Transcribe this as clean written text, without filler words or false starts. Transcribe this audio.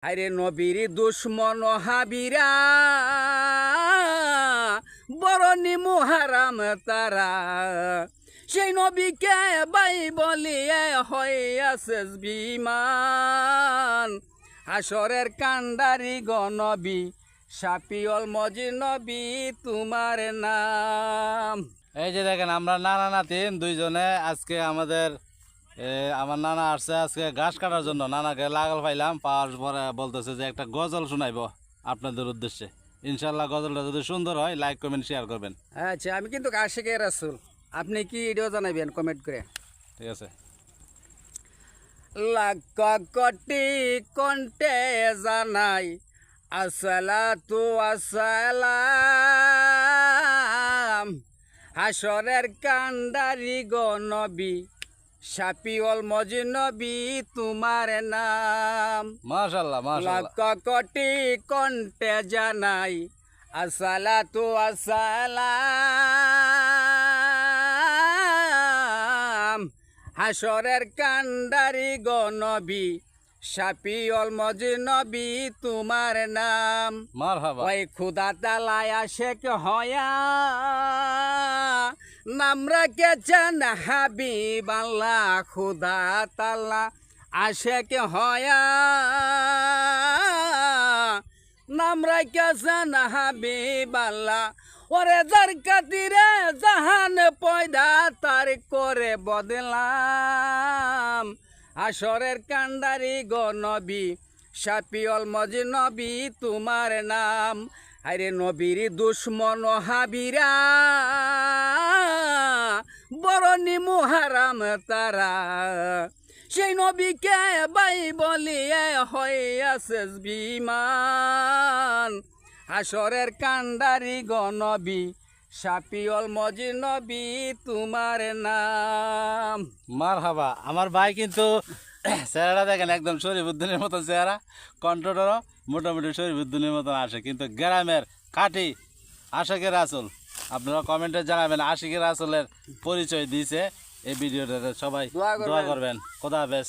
আরে নবীর দুশ্মন হাবিরা বড় নিমু হারাম তারা সেই নবীকে বাই বলিয়ে হইয়াছে বিমান হাসরের কান্ডারি গনবী শাপিয়ল মজি নবী তোমার নাম। এই যে দেখেন আমরা নানা নাতিন দুইজনে আজকে আমার নানা আসছে আজকে ঘাস কাটার জন্য। নানাকে লাগাল পাইলাম, পাওয়ার পরে বলতেছে যে একটা গজল শোনাইব আপনাদের উদ্দেশ্যে। ইনশাল্লাহ গজলটা যদি সুন্দর হয় লাইক কমেন্ট শেয়ার করবেন। আচ্ছা, আমি কিন্তু আশিকে রাসূল, আপনি কি এটাও জানাবেন কমেন্ট করে। ঠিক আছে। লাখ কোটি কণ্ঠে জানাই আসসালাতু আসসালাম হাসরের কান্ডারি গনবী শাপিয়ল মজি নবী তোমার নাম। মাশাআল্লাহ মাশাআল্লাহ। লাখ কোটি কণ্ঠে জানাই আসসালাতু আসসালাম হাসরের কান্ডারি গনবী শাপিয়ল মজি নবী তোমার নাম। মারহাবা। ওই খুদা তালায় আশেক হয়া নাম রেখেছেন হাবিব আল্লাহ। খুদা তালা আশেক হয়া নাম রেখেছেন হাবিব আল্লাহ। ওরে যার কাতিরে জাহান পয়দা তার করে বদলাম হাসরের কান্ডারি গনবী শাপিয়ল মজি নবী তোমার নাম। আরে নবীর দুশ্মন হাবিরা বড় নিমু হারাম তারা সেই নবীকে বাই বলিয়ে হইয়াছে বিমান হাসরের কান্ডারি গনবী শাপিয়ল মজি নবী তোমার নাম। মারহাবা। আমার ভাই কিন্তু চেহারাটা দেখেন একদম শরীফুদ্দিনের মতন চেহারা, কণ্ঠটারও মোটামুটি শরীফুদ্দিনের মতন আসে, কিন্তু গ্রামের কাটি আশিকের রাসূল। আপনারা কমেন্টে জানাবেন আশিকের রাসূলের পরিচয় দিয়েছে এই ভিডিওটাতে। সবাই দোয়া করবেন। খোদা হাফেজ।